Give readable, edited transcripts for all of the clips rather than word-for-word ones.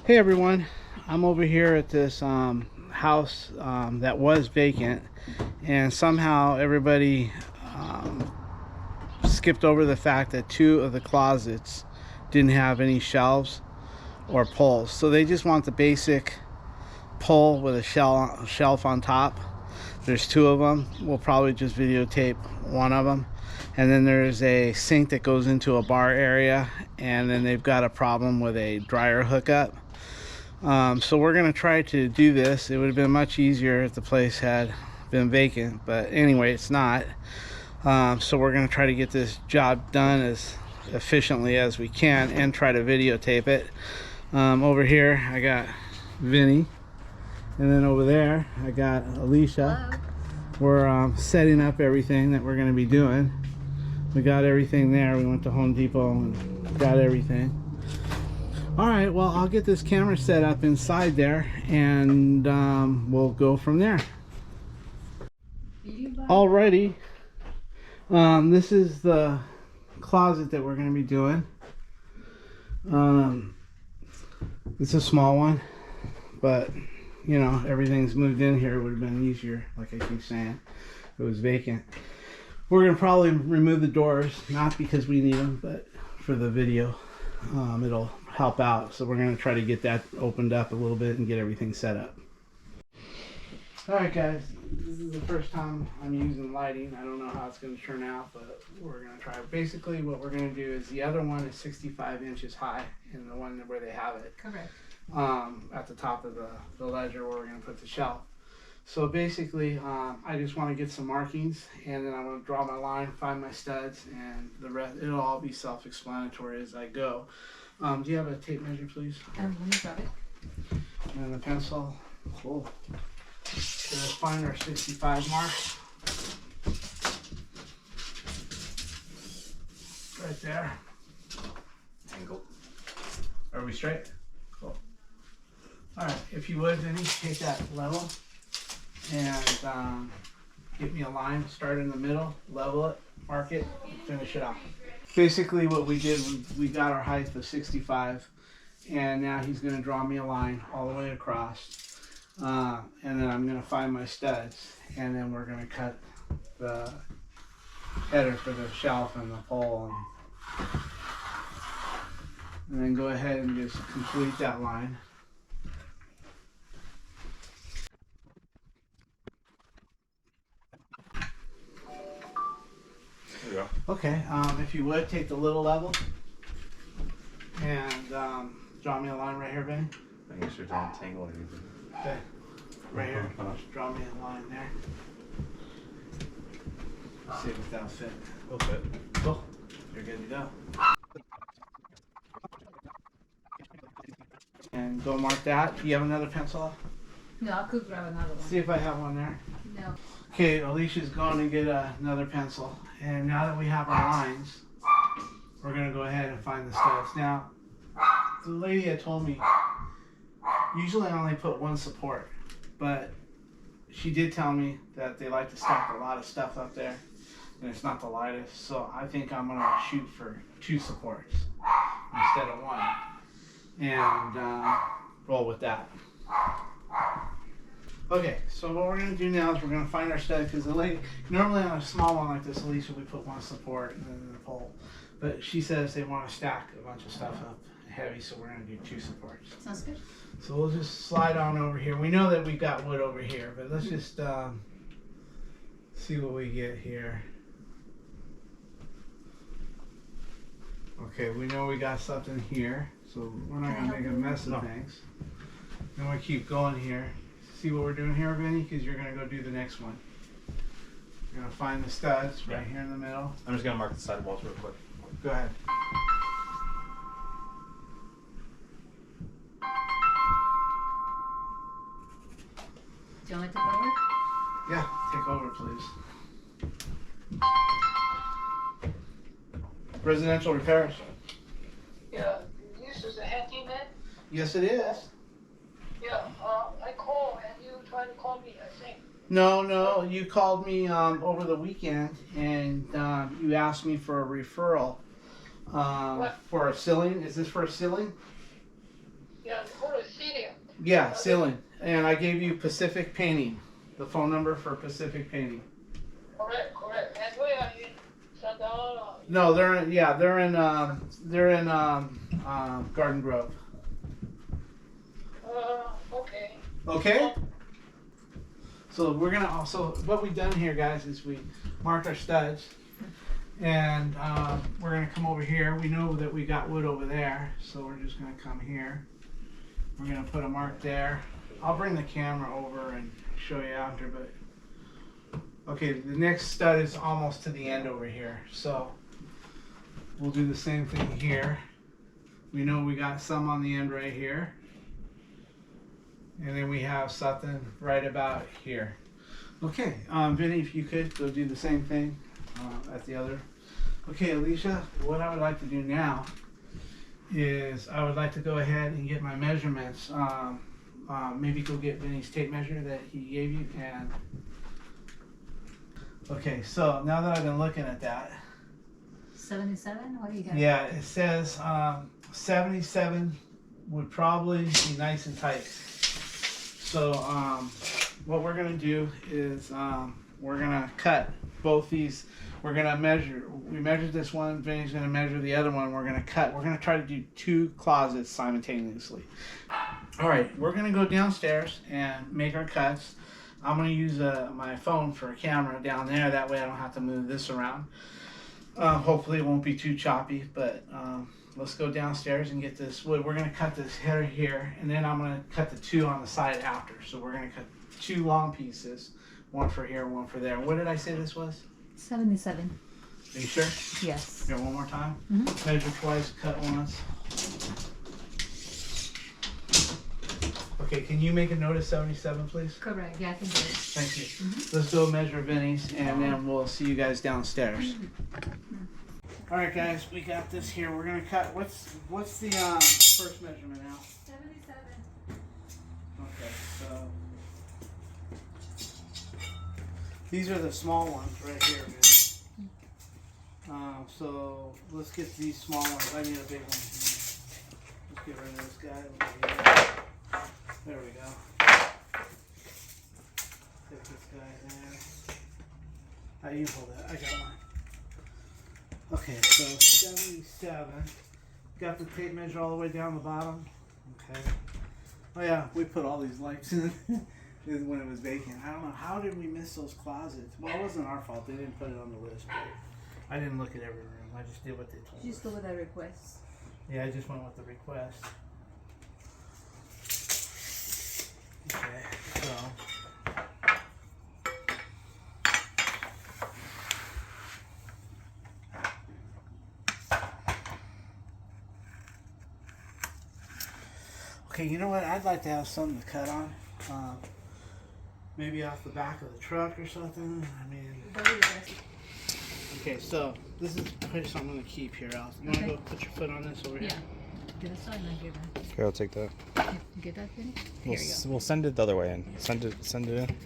Hey everyone, I'm over here at this house that was vacant, and somehow everybody skipped over the fact that two of the closets didn't have any shelves or pulls. So they just want the basic pull with a shelf on top. There's two of them. We'll probably just videotape one of them. And then there's a sink that goes into a bar area, and then they've got a problem with a dryer hookup. So we're going to try to do this. It would have been much easier if the place had been vacant, but anyway, it's not. So we're going to try to get this job done as efficiently as we can and try to videotape it. Over here I got Vinny, and then over there I got Alicia. Hello. We're setting up everything that we're going to be doing. We got everything there. We went to Home Depot and got everything. Alright, well, I'll get this camera set up inside there, and we'll go from there. Alrighty, this is the closet that we're going to be doing. It's a small one, but you know, everything's moved in here. It would have been easier, like I keep saying. It was vacant. We're going to probably remove the doors, not because we need them, but for the video. It'll help out, so we're going to try to get that opened up a little bit and get everything set up. Alright guys, this is the first time I'm using lighting. I don't know how it's going to turn out, but we're going to try. Basically what we're going to do is the other one is 65 inches high, and the one where they have it. Correct. At the top of the ledger where we're going to put the shelf. So basically I just want to get some markings, and then I'm going to draw my line, find my studs, and the rest, it'll all be self-explanatory as I go. Do you have a tape measure, please? Let me grab it. And a pencil. Cool. So let's find our 65 mark. Right there. Angle. Are we straight? Cool. Alright, if you would, Vinny, take that level and get me a line. Start in the middle, level it, mark it, finish it off. Basically what we did, we got our height of 65, and now he's going to draw me a line all the way across, and then I'm going to find my studs, and then we're going to cut the header for the shelf and the pole, and then go ahead and just complete that line. Okay, if you would, take the little level and draw me a line right here, Benny. I guess you're don't tangle anything. Okay, right here. Just draw me a line there. Let's see if that'll fit. It'll fit. Cool. You're good to go. And go mark that. Do you have another pencil? No, I could grab another one. See if I have one there. No. Okay, Alicia's going to get another pencil. And now that we have our lines, we're going to go ahead and find the studs. Now, the lady had told me, usually I only put one support, but she did tell me that they like to stack a lot of stuff up there, and it's not the lightest, so I think I'm going to shoot for 2 supports instead of 1, and roll with that. Okay, so what we're going to do now is we're going to find our stud, because the lady, normally on a small one like this, Alicia, we put 1 support and then the pole. But she says they want to stack a bunch of stuff up heavy, so we're going to do 2 supports. Sounds good. So we'll just slide on over here. We know that we've got wood over here, but let's just see what we get here. Okay, we know we got something here, so we're not going to make a mess of things. Then we keep going here. See what we're doing here, Vinny? Because you're going to go do the next one. You're going to find the studs right here in the middle. I'm just gonna mark the side walls real quick. Go ahead. Do you want me to take over? Yeah, take over, please. Residential repairs. Yeah, this is a handyman. Yes, it is. Yeah, I called and you tried to call me, I think. No, you called me over the weekend, and you asked me for a referral for a ceiling. Is this for a ceiling? Yeah, for a Yeah, ceiling. And I gave you Pacific Painting, the phone number for Pacific Painting. Correct, correct. And where are you? Santa Ana? No, they're in Garden Grove. Okay. Okay. So we're gonna also, what we've done here, guys, is we marked our studs, and we're gonna come over here. We know that we got wood over there, so we're just gonna come here. We're gonna put a mark there. I'll bring the camera over and show you after, but okay, the next stud is almost to the end over here, so we'll do the same thing here. We know we got some on the end right here. And then we have something right about here. Okay, Vinny, if you could go do the same thing at the other. Okay, Alicia, what I would like to do now is I would like to go ahead and get my measurements. Maybe go get Vinny's tape measure that he gave you. And okay, so now that I've been looking at that. 77? What do you have? Yeah, it says 77 would probably be nice and tight. So what we're gonna do is we're gonna cut both these. We're gonna measure. We measured this one. Vinny's gonna measure the other one. We're gonna cut. We're gonna try to do 2 closets simultaneously. All right, we're gonna go downstairs and make our cuts. I'm gonna use my phone for a camera down there. That way I don't have to move this around. Hopefully it won't be too choppy, but let's go downstairs and get this wood. We're going to cut this header here, and then I'm going to cut the 2 on the side after. So we're going to cut 2 long pieces, one for here, one for there. What did I say this was? 77. Are you sure? Yes. Here, one more time. Mm-hmm. Measure twice, cut once. Okay, can you make a note of 77, please? Correct. Yeah, I can do it. Thank you. Let's go measure Vinny's, and then we'll see you guys downstairs. All right, guys, we got this here. We're gonna cut. What's the first measurement now? 77. Okay, so these are the small ones right here, man. So let's get these small ones. I need a big one here. Let's get rid of this guy over here. There we go. Take this guy there. You hold that. I got mine. Okay, so 77. Got the tape measure all the way down the bottom. Okay. Oh yeah, we put all these lights in when it was vacant. I don't know, how did we miss those closets? Well, it wasn't our fault. They didn't put it on the list, but I didn't look at every room. I just did what they told Just us. go with the request. Yeah, I just went with the request. Okay, so okay, you know what? I'd like to have something to cut on. Maybe off the back of the truck or something. I mean, okay, so this is a place I'm going to keep here, Al. You want to Okay. go put your foot on this over here? Yeah. Get this one and get that. Okay, I'll take that. Get that thing? We'll, Here you go. we'll send it the other way in. Send it in.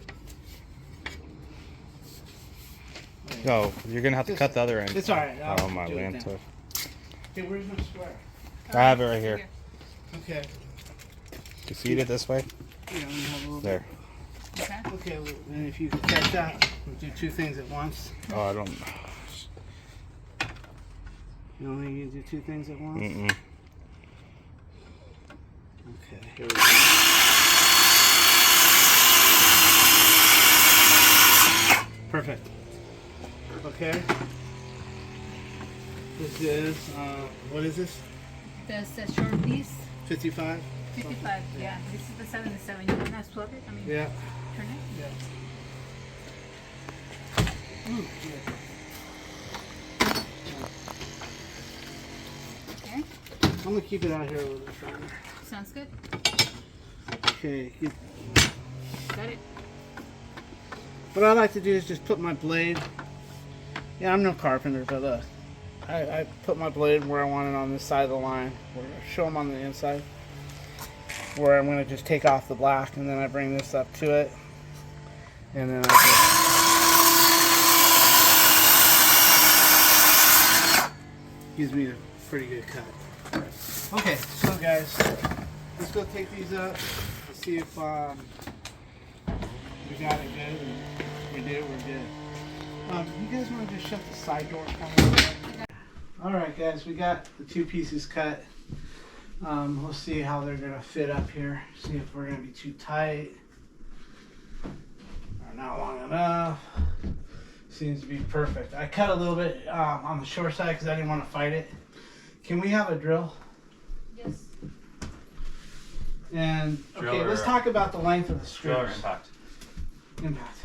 No, you're gonna have to cut the other end. It's alright. Oh my do it land. now. Okay, where's my square? I have it right here. Okay. You feed it this way. Yeah, let me have a little There. Okay. Okay, well, and if you can catch that, we'll do 2 things at once. Oh, I don't. You don't think you can do 2 things at once? Mm-mm. Okay, here we go. Perfect. Okay. This is, what is this? That's a short piece. 55? 55. Yeah. This is the 77. You want to swap it? I mean, Yeah. turn it. Yeah. Ooh, yeah. Okay. I'm gonna keep it out here a little bit further. Sounds good. Okay. Got it. What I like to do is just put my blade. Yeah, I'm no carpenter, but look, I put my blade where I want it on this side of the line. We're gonna show them on the inside, where I'm gonna just take off the black, and then I bring this up to it, and then I just gives me a pretty good cut. Okay, so guys, let's go take these up. Let's see if we got it good. And we did. We're good. You guys want to just shut the side door for me? All right, guys. We got the two pieces cut. We'll see how they're gonna fit up here. See if we're gonna be too tight or not long enough. Seems to be perfect. I cut a little bit on the short side because I didn't want to fight it. Can we have a drill? Yes. And okay, Drill let's talk about the length of the screws. Drill or impact? Impact.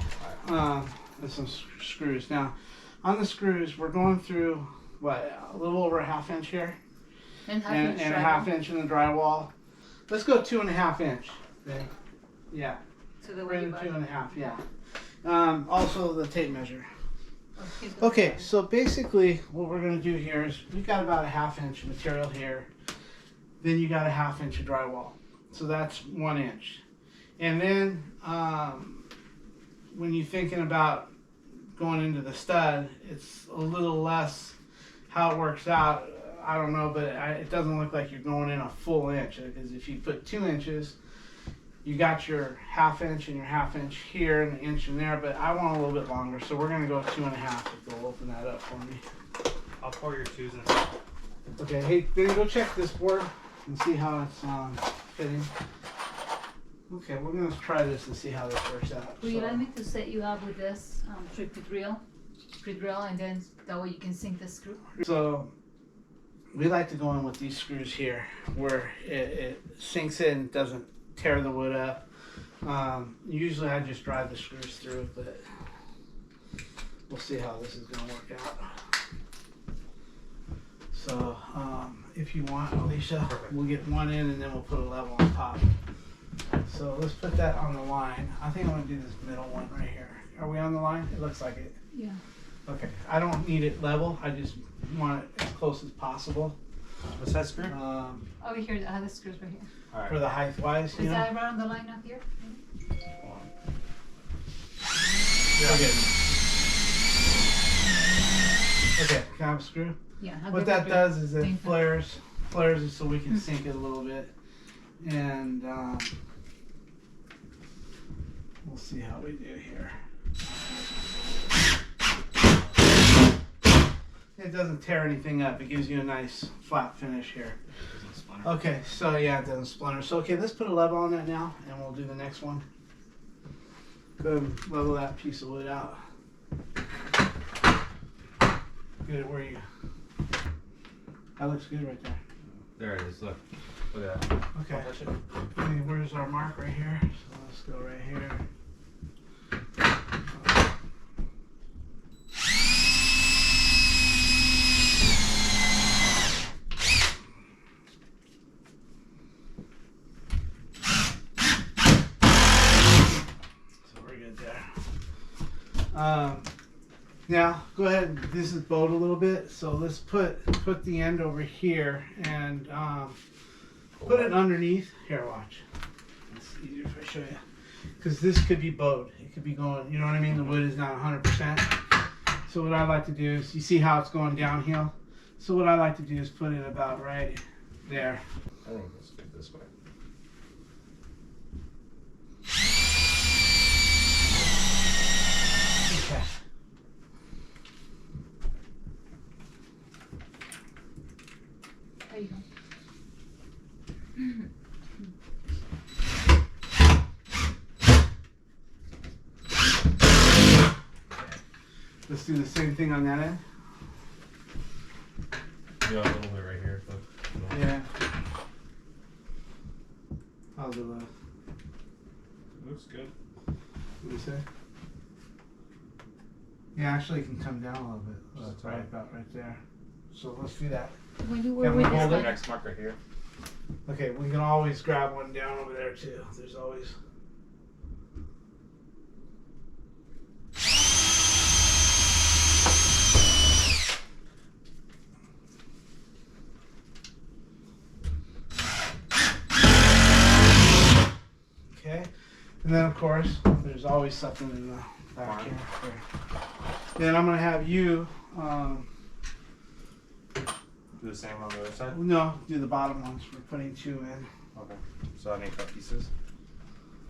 There's some screws. Now, on the screws, we're going through what, a little over a ½ inch here, And half and inch a drywall. ½ inch in the drywall. Let's go 2½ inch. Okay. Yeah, So the right way at you buy. 2½. Yeah. Also the tape measure. Okay, Okay, so basically what we're going to do here is we've got about a ½ inch of material here. Then you got a ½ inch of drywall. So that's 1 inch. And then when you're thinking about going into the stud, it's a little less how it works out. I don't know, but it doesn't look like you're going in a full inch, because if you put 2 inches, you got your ½ inch and your ½ inch here and an inch in there, but I want a little bit longer, so we're gonna go 2½. If they'll open that up for me. I'll pour your 2s in. Okay, hey, then go check this board and see how it's fitting. Okay, we're gonna try this and see how this works out. Would you like me to set you up with this pre-drill, and then that way you can sink the screw? So we like to go in with these screws here, where it sinks in, doesn't tear the wood up. Usually I just drive the screws through, but we'll see how this is gonna work out. So if you want, Alicia, we'll get one in and then we'll put a level on top. So let's put that on the line. I think I'm gonna do this middle one right here. Are we on the line? It looks like it. Yeah. Okay, I don't need it level. I just want it as close as possible. What's that screw? Over here, I have the screws right here. Alright. For the height wise, Is you know. that right on the line up here? Okay, can I have a screw? Yeah. I'll What give that you does is it thing. flares it so we can sink it a little bit, and we'll see how we do here. It doesn't tear anything up. It gives you a nice flat finish here. Okay, so yeah, it doesn't splinter. So okay, let's put a level on that now, and we'll do the next one. Go ahead and level that piece of wood out. Good, where you? That looks good right there. There it is. Look. Look at that. Okay. Okay, where's our mark right here? So let's go right here. So we're good there. Now go ahead. This is bowed a little bit, so let's put the end over here and put it underneath. Here, watch. It's easier if I show you, because this could be bowed. It could be going. You know what I mean? The wood is not 100%. So what I like to do is, you see how it's going downhill. So what I like to do is put it about right there. I think let's do it this way. Okay. There you go. Let's do the same thing on that end. Yeah, a little bit right here. But Yeah. How's it look? looks good. What do you say? Yeah, actually it can come down a little bit. That's right about right there. So let's do that. When you Can were we with hold this it? guy, Next mark right here. Okay, we can always grab one down over there too. There's always. Okay, and then of course there's always something in the back here. Then I'm gonna have you. Do the same on the other side. No, do the bottom ones. We're putting 2 in. Okay. So I need cut pieces.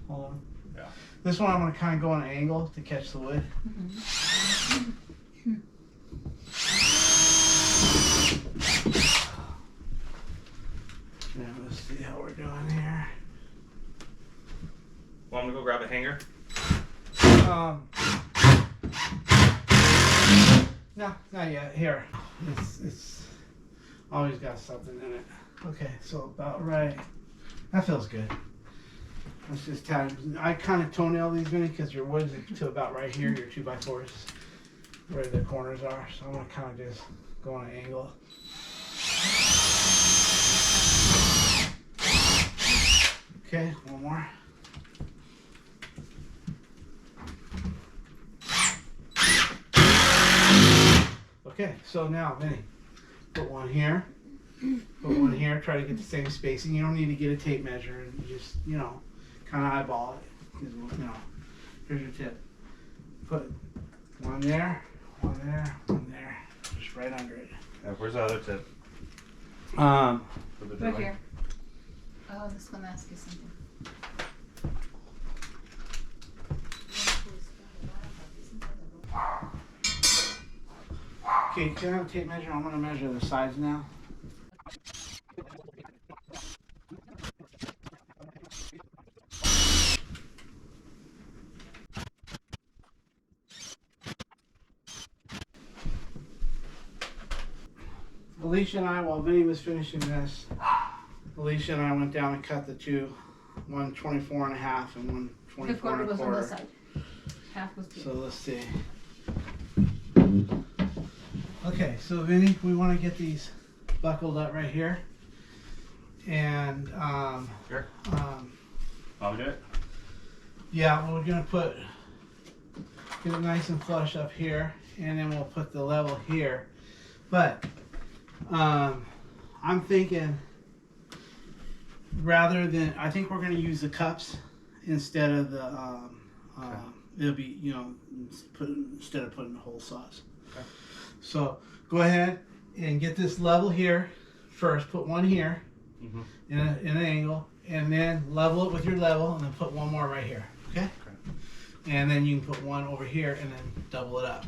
Hold on. Yeah. This one I'm going to kind of go on an angle to catch the wood. Now let's see how we're doing here. Want me to go grab a hanger? No, not yet. Here. It's always got something in it. Okay, so about right. That feels good. Let's just time. I kind of toenail these, Vinny, because your wood's to about right here. Your 2x4s, where the corners are. So I'm gonna kind of just go on an angle. Okay, one more. Okay, so now, Vinny, put one here, put one here, try to get the same spacing. You don't need to get a tape measure, and you just, you know, kind of eyeball it. 'Cause, you know, here's your tip. Put one there, one there, just right under it. Yeah, where's the other tip? Um, For the Right drilling? here. Oh, I was gonna ask you something. okay, can I have a tape measure? I'm gonna measure the sides now. Alicia and I, while Vinny was finishing this, Alicia and I went down and cut the two, one 24 and a half and one The 24 quarter and a was on the quarter. side. Half was So good. let's see. Okay, so Vinny, we want to get these buckled up right here. And Sure. Want me to do it? yeah, we're gonna get it nice and flush up here, and then we'll put the level here. But I'm thinking I think we're gonna use the cups instead of the Okay. it'll be, you know, instead of putting the whole sauce. Okay. So go ahead and get this level here first. Put one here Mm-hmm. in an angle, and then level it with your level, and then put one more right here. Okay. And then you can put one over here, and then double it up.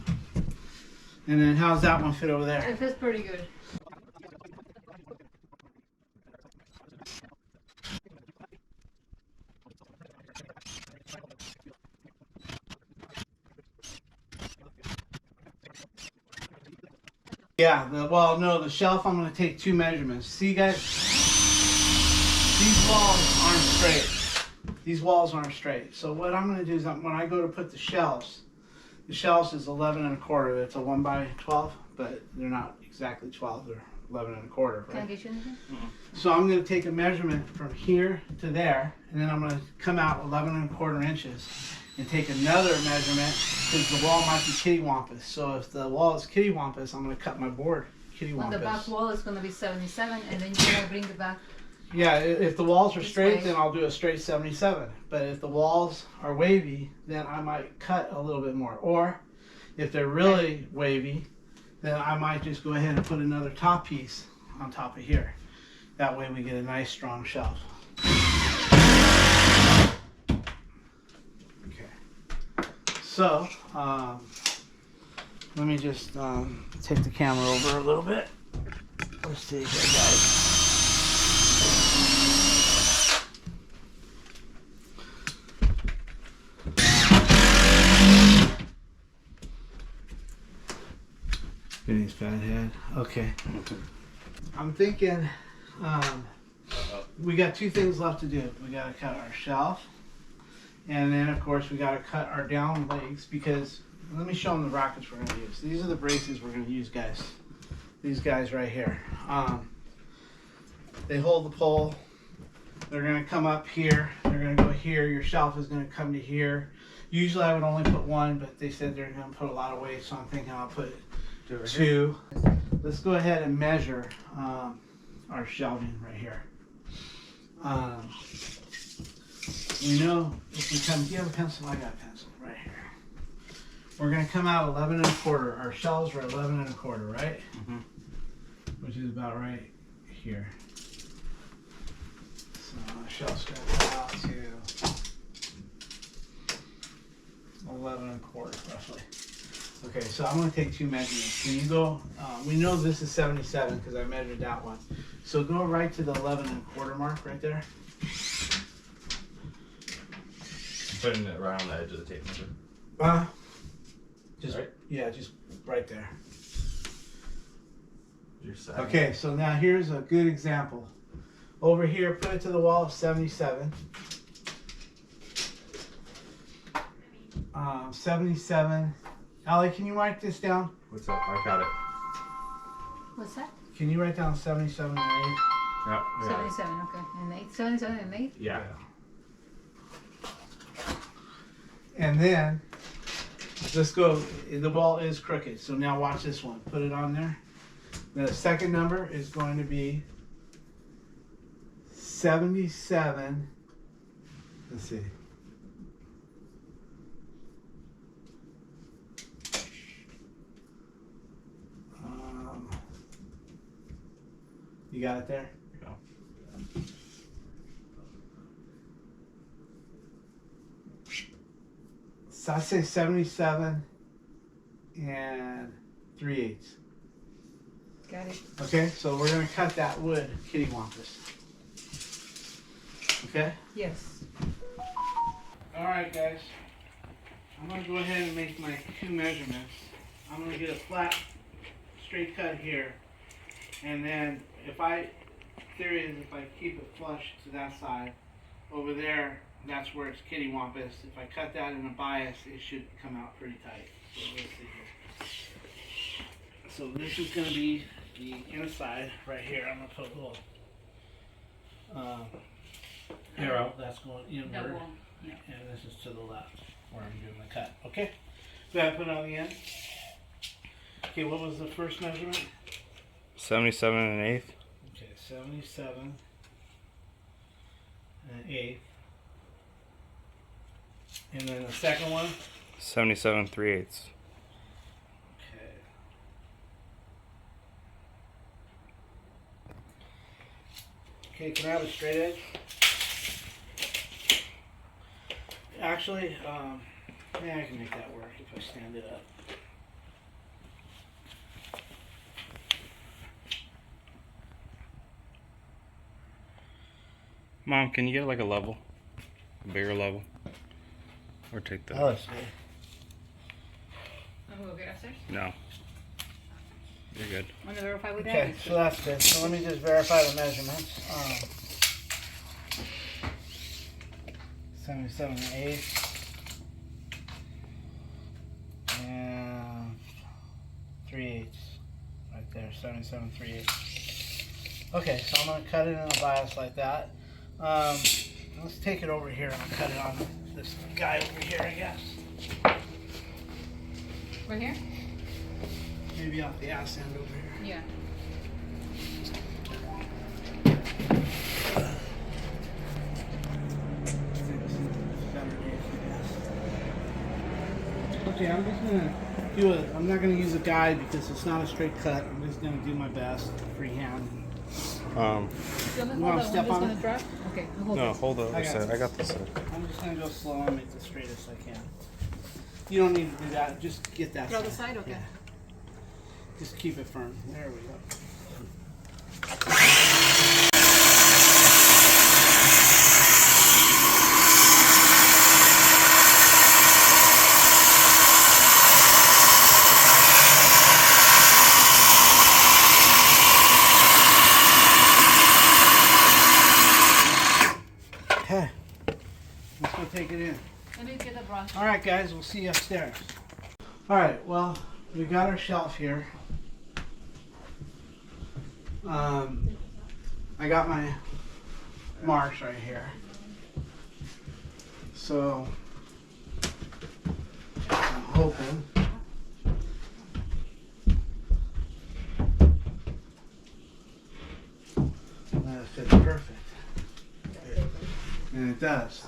And then how's that one fit over there? It feels pretty good. Yeah, the shelf, I'm going to take two measurements. See, guys, these walls aren't straight. These walls aren't straight. So what I'm going to do is when I go to put the shelves is 11 and a quarter. It's a 1 by 12, but they're not exactly 12. They're 11 and a quarter, Can I right? get you anything? So I'm going to take a measurement from here to there, and then I'm going to come out 11 and a quarter inches and take another measurement because the wall might be kittywampus. So if the wall is kittywampus, I'm going to cut my board On the back kittywampus. wall it's gonna be 77, and then you're gonna bring the back. Yeah, if the walls are This straight, way. then I'll do a straight 77. But if the walls are wavy, then I might cut a little bit more. Or if they're really wavy, then I might just go ahead and put another top piece on top of here. That way we get a nice strong shelf. Okay. So, let me just take the camera over a little bit. Let's see here, guys. Vinny's fat head. Okay. I'm thinking we got two things left to do. We got to cut our shelf, and then of course we got to cut our down legs, because let me show them the brackets we're going to use. These are the braces we're going to use, guys. These guys right here. They hold the pole. They're going to come up here. They're going to go here. Your shelf is going to come to here. Usually I would only put one, but they said they're going to put a lot of weight, so I'm thinking I'll put two. Let's go ahead and measure our shelving right here. We know if we come, do you have a pencil? I got a pencil right here. We're going to come out 11 and a quarter. Our shelves are 11 and a quarter, right? Mm-hmm. Which is about right here. So our shelves going to come out to 11 1/4 roughly. Okay, so I'm going to take 2 measurements. Can you go, we know this is 77 because I measured that one. So go right to the 11 1/4 mark right there. Putting it right on the edge of the tape measure. Just Right? Yeah, just right there. Your second. Okay, so now here's a good example. Over here, put it to the wall of 77. 77. Allie, can you write this down? What's up? I got it. What's that? Can you write down 77 and 8? Yep. 77, okay. And 8? 77 and 8? Yeah. And then, let's go, the ball is crooked, so now watch this one. Put it on there. The second number is going to be 77. Let's see. You got it there? Yeah. So I say 77 and 3/8. Got it. Okay, so we're gonna cut that wood kittywampus. Okay? Yes. Alright guys. I'm gonna go ahead and make my 2 measurements. I'm gonna get a flat straight cut here. And then theory is if I keep it flush to that side, over there, that's where it's kittywampus. If I cut that in a bias, it should come out pretty tight. So let's see here. So this is going to be the inside right here. I'm going to put a little arrow that's going inward. That wall. Yeah. And this is to the left where I'm doing the cut. Okay? So I put it on the end. Okay, what was the first measurement? 77 1/8. Okay, 77 1/8. And then the second one? 77 3/8. Okay. Okay, can I have a straight edge? Actually, yeah, I can make that work if I stand it up. Mom, can you get like a level? A bigger level? Or take the... Oh, let's see. I'm gonna go get upstairs. No. You're good. Want to verify with Okay, that? so that's good. So let me just verify the measurements. 77 1/8. And 3/8. Right there, 77 3/8. Okay, so I'm going to cut it in a bias like that. Let's take it over here and cut it on this guy over here, I guess. Right here? Maybe off the ass end over here. Yeah. Okay, I'm just gonna do it. I'm not gonna use a guide because it's not a straight cut. I'm just gonna do my best freehand. You want wanna step on it? Drop? Okay, I'll hold No, this. hold the other I got side. this. I got this side. I'm just gonna go slow and make the straightest I can. You don't need to do that. Just get that. Throw the side? Okay. Yeah. Just keep it firm. There we go. Okay. Let's go take it in. Let me get the brush. All right, guys, we'll see you upstairs. All right, well, we got our shelf here. I got my marks right here. So, I'm hoping that it fits perfect. And it does.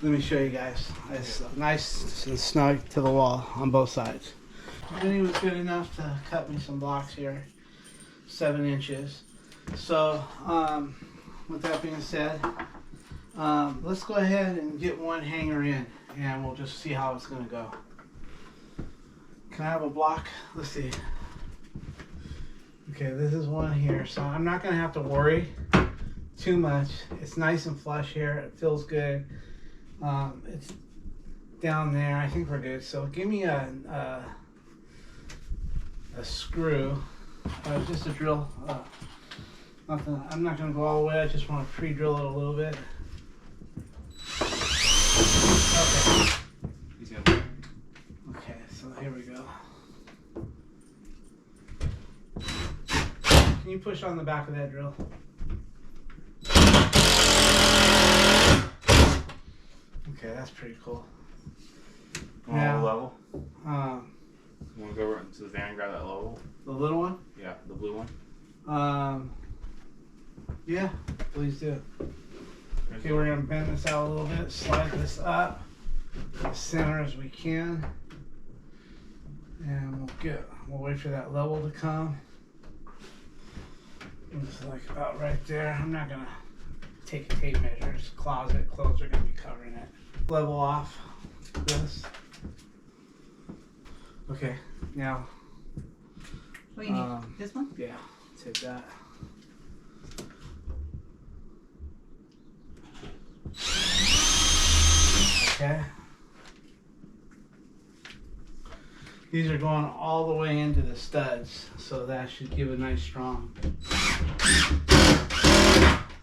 Let me show you guys. It's nice and snug to the wall on both sides. Vinny was good enough to cut me some blocks here, 7 inches. So, with that being said, Let's go ahead and get one hanger in, and we'll just see how it's going to go. Can I have a block? Let's see. Okay, this is one here, so I'm not going to have to worry too much. It's nice and flush here. It feels good. It's down there. I think we're good. So give me a screw, just a drill. Nothing. I'm not going to go all the way. I just want to pre-drill it a little bit. Okay. Okay, so here we go. Can you push on the back of that drill? Okay, that's pretty cool. Now, level. Um, You want to go to the van and grab that level? the little one? Yeah, the blue one. Yeah, please do. Okay, we're gonna bend this out a little bit, slide this up as center as we can, and we'll wait for that level to come. It's like about right there. I'm not gonna take a tape measure. It's closet. Clothes are gonna be covering it. Level off this. Okay, now. What do you need? This one? Yeah, take that. Okay. These are going all the way into the studs, so that should give a nice strong. It's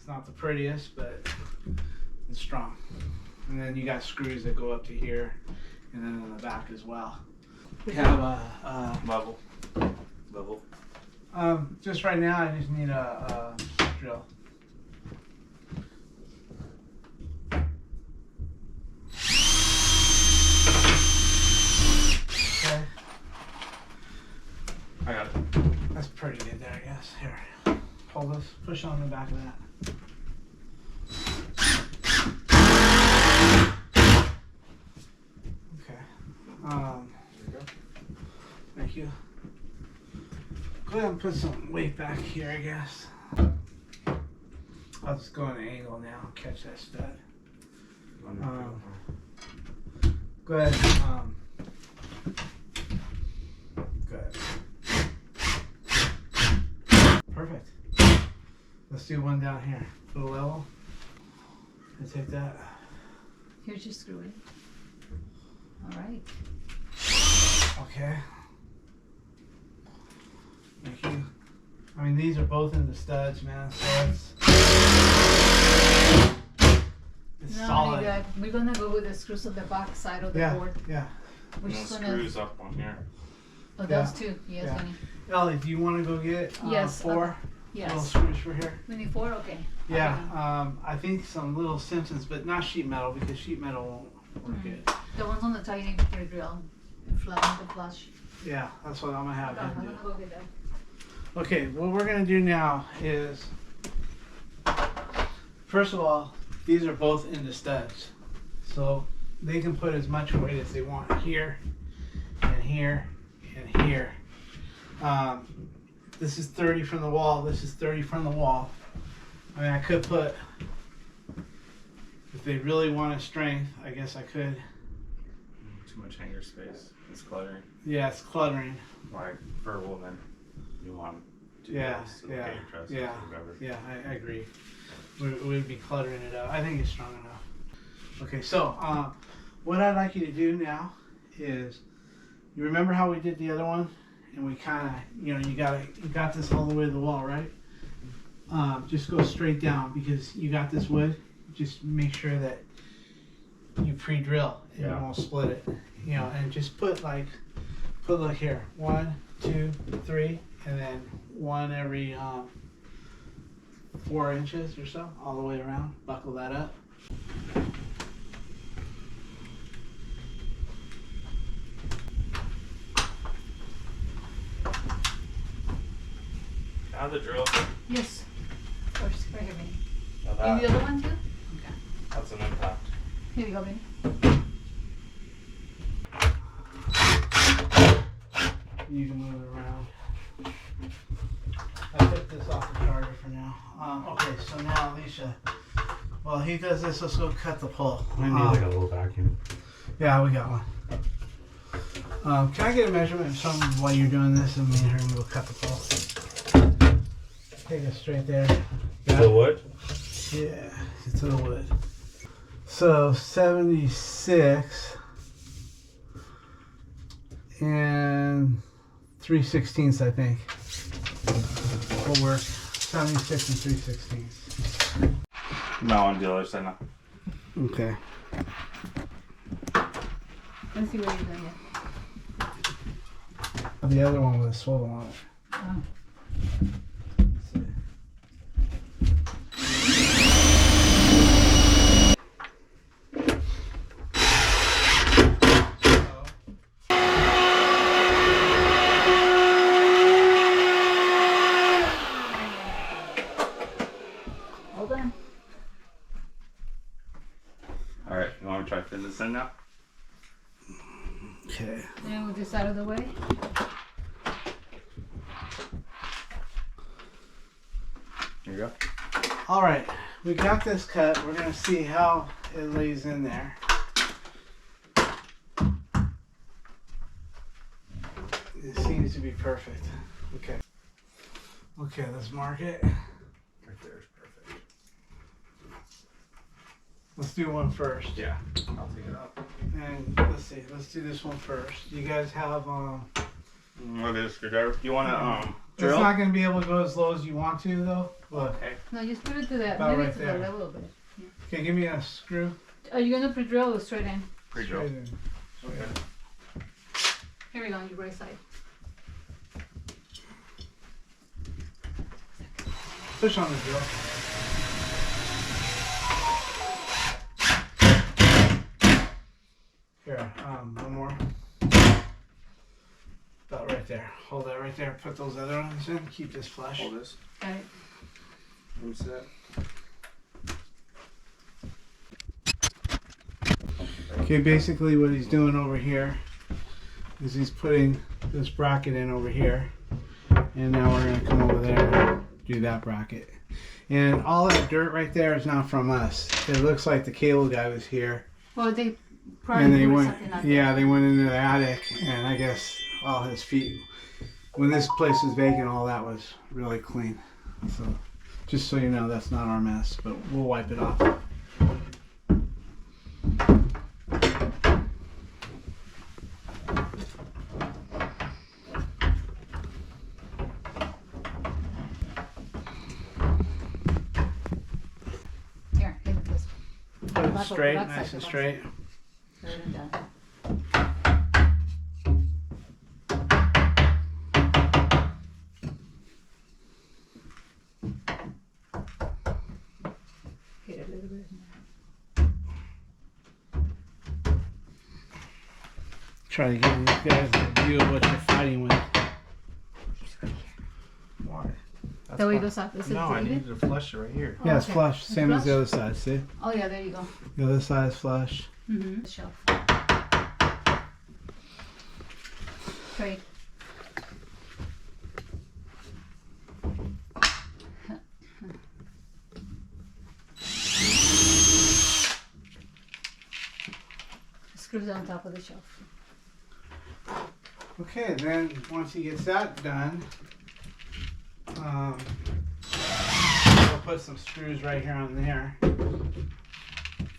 not the prettiest, but it's strong. And then you got screws that go up to here, and then in the back as well. We have a Level. Level. just right now, I just need a drill. Okay, I got it. that's pretty good there, I guess. Here, hold this, push on the back of that. Okay, There you go. thank you. Go ahead and put some weight back here, I guess. I'll just go on an angle now, catch that stud. Go ahead. Good. Perfect. Let's do one down here. Put a level. And take that. Here's your screw in. All right. Okay. Thank you. I mean, these are both in the studs, man. So it's Not solid. only that, we're gonna go with the screws on the back side of the Yeah, board. yeah. Which And is the gonna. screws up on here. Oh, Yeah. those two. Yes, Yeah. honey. Ellie, do you want to go get Yes, 4 little Yes. screws for here? We need 4. Okay. Yeah, I think some little Simpsons, but not sheet metal because sheet metal won't work Mm. it. The ones on the tiny drill, flatten the flush. Yeah, that's what I'm gonna have I'm him gonna do. go get that. Okay, what we're gonna do now is, first of all, these are both in the studs, so they can put as much weight as they want here, and here, and here. This is 30 from the wall. This is 30 from the wall. I mean, I could put, if they really wanted strength, I guess I could. Too much hanger space. It's cluttering. Yeah, it's cluttering. Like for a woman, you want to Yeah, yeah, yeah, yeah. I agree. We'd be cluttering it up. I think it's strong enough. Okay, so what I'd like you to do now is, you remember how we did the other one, and we kind of, you got this all the way to the wall, right? Just go straight down because you got this wood. Just make sure that you pre-drill and you won't split it. And just put look here, 1, 2, 3, and then 1 every 4 inches or so, all the way around. Buckle that up. Now the drill. Yes. First, right here, Benny. Now And the that, other one too? Okay. that's an impact. Here you go, Benny. You can move it around. I took this off the charger for now. Okay, so now, Alicia, While he does this, let's go cut the pole. I need like a little vacuum. Yeah, we got one. Can I get a measurement of some while you're doing this, and me and her can go cut the pole? Take it straight there. Got The it? wood? Yeah, to the wood. So 76 and 3/16, I think. Will work. 76 and 3/16. No, on the other side now. Okay. Let's see what you're doing. The other one with a swivel on it. Oh. Hold on. Alright, you want to try fitting this in now? Okay. And move this out of the way. Here you go. All right, we got this cut. We're gonna see how it lays in there. It seems to be perfect. Okay. Okay, let's mark it. Right there is perfect. Let's do one first. Yeah, I'll take it up. And let's see. Let's do this one first. You guys have Look at this screwdriver. You want to It's drill? not gonna be able to go as low as you want to though. Look. Okay. No, just put it to that. About Maybe right to there. the level a bit. Okay, give me a screw. Are you gonna pre-drill or straight in? Pre-drill. Straight in. Okay. Here we go, on your right side. Push on the drill. Here, one more. About right there. Hold that right there. Put those other ones in. Keep this flush. Hold this. Got it. Let me see that. Okay, basically what he's doing over here is he's putting this bracket in over here. And now we're going to come over there and do that bracket. And all that dirt right there is not from us. It looks like the cable guy was here. Well, they probably And they put went, something up yeah, they went into the attic, and I guess all his feet. When this place was vacant, all that was really clean. So, just so you know, that's not our mess, but we'll wipe it off. Here, hit it this. Put it Back- straight, back nice side, and back straight. Good and done. Hit it a little bit. Try to give these guys a view of what you're fighting with. Why? That's That way it fine. goes up. Is it No, I even? needed to flush it right here. Yeah, it's Okay. flush, It's same as the flush? other side, see? Oh yeah, there you go. The other side is flush. Mm-hmm. Shelf. Straight. Screws on top of the shelf. Okay, then once he gets that done, we'll put some screws right here on there. Do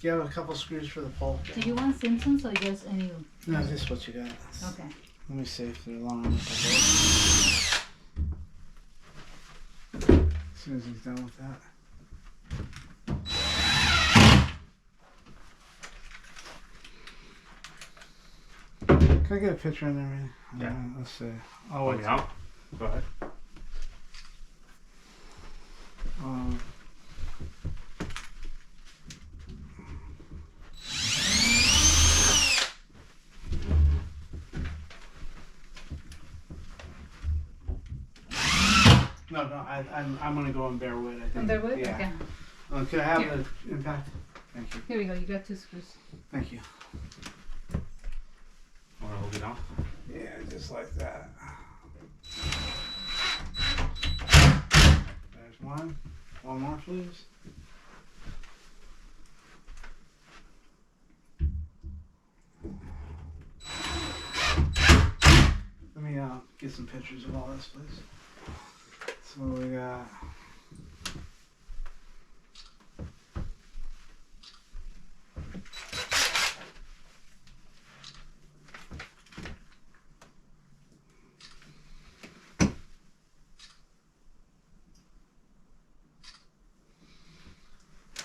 you have a couple screws for the pole? Do you want Simpsons or just any? No, this is what you got. Okay. Let me see if they're long enough. As soon as he's done with that. Can I get a picture in there, man? Yeah. Let's see. Oh, wait. Out? Go ahead. Um, no, I'm gonna go on bare wood. I think. On bare wood? Yeah. Okay. Can I have Here. the impact? Thank you. Here we go. You got 2 screws. Thank you. Want to hold it down? Yeah, just like that. There's one. One more, please. get some pictures of all this place. So we got.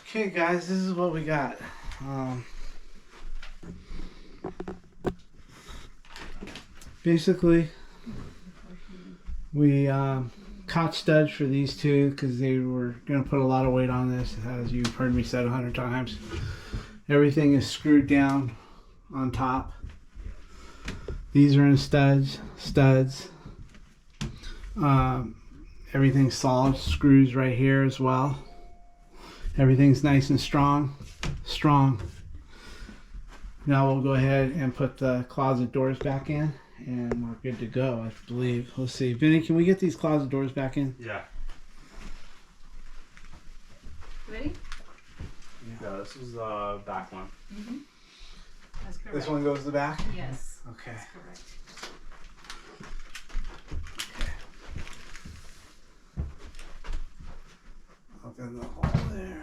Okay, guys, this is what we got. Basically, we caught studs for these two because they were going to put a lot of weight on this, as you've heard me say 100 times. Everything is screwed down on top. These are in studs. Everything's solid. Screws right here as well. Everything's nice and strong. Now we'll go ahead and put the closet doors back in, and we're good to go, I believe. Let's see. Vinny, can we get these closet doors back in? Yeah. Ready? Yeah, this was the back one. Mm-hmm. That's correct. This one goes to the back? Yes. Okay. That's correct. Open the hole there.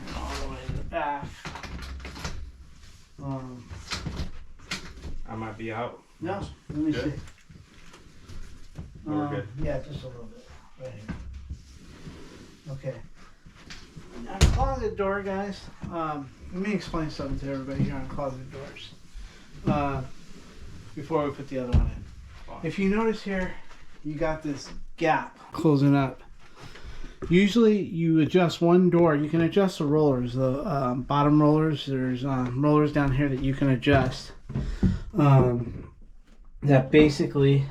And all the way to the back. I might be out. No, let me Good? see. We're good. Yeah, just a little bit. Right here. Okay. Now, the closet door, guys. Let me explain something to everybody here on closet doors. Before we put the other one in. If you notice here, you got this gap closing up. Usually you adjust one door. You can adjust the rollers, the bottom rollers. There's rollers down here that you can adjust. That basically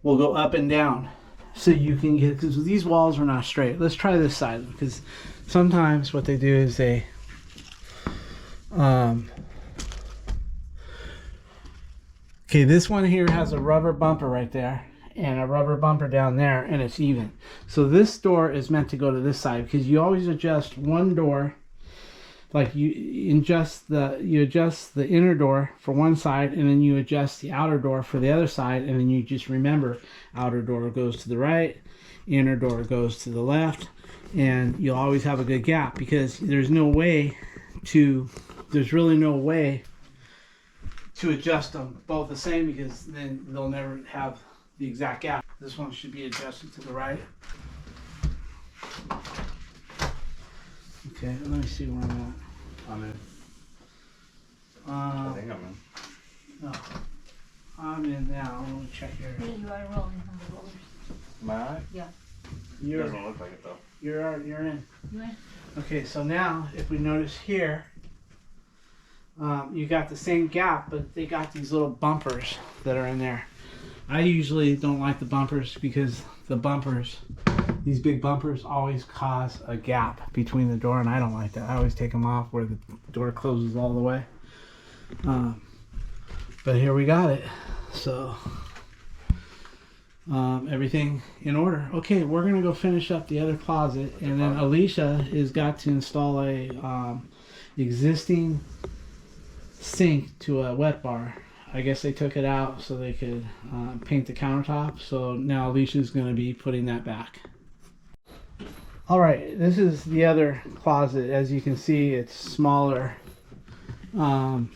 will go up and down. So you can get, because these walls are not straight. Let's try this side, because sometimes what they do is they okay, this one here has a rubber bumper right there and a rubber bumper down there, and it's even. So this door is meant to go to this side, because you always adjust one door. Like you adjust the inner door for one side, and then you adjust the outer door for the other side, and then you just remember outer door goes to the right, inner door goes to the left, and you'll always have a good gap, because there's really no way to adjust them both the same, because then they'll never have the exact gap. This one should be adjusted to the right. Okay, let me see where I'm at. I'm in. I think I'm in. No, I'm in now. Let me check here. Yeah, you are rolling on the rollers. Am I right? Yeah. You're Doesn't look like it though. you're in. You in? Okay, so now if we notice here, you got the same gap, but they got these little bumpers that are in there. I usually don't like the bumpers, because these big bumpers always cause a gap between the door, and I don't like that. I always take them off where the door closes all the way. But here we got it. So everything in order. Okay, we're gonna go finish up the other closet, and then Alicia has got to install a existing sink to a wet bar. I guess they took it out so they could paint the countertop. So now Alicia's going to be putting that back. All right, this is the other closet. As you can see, it's smaller than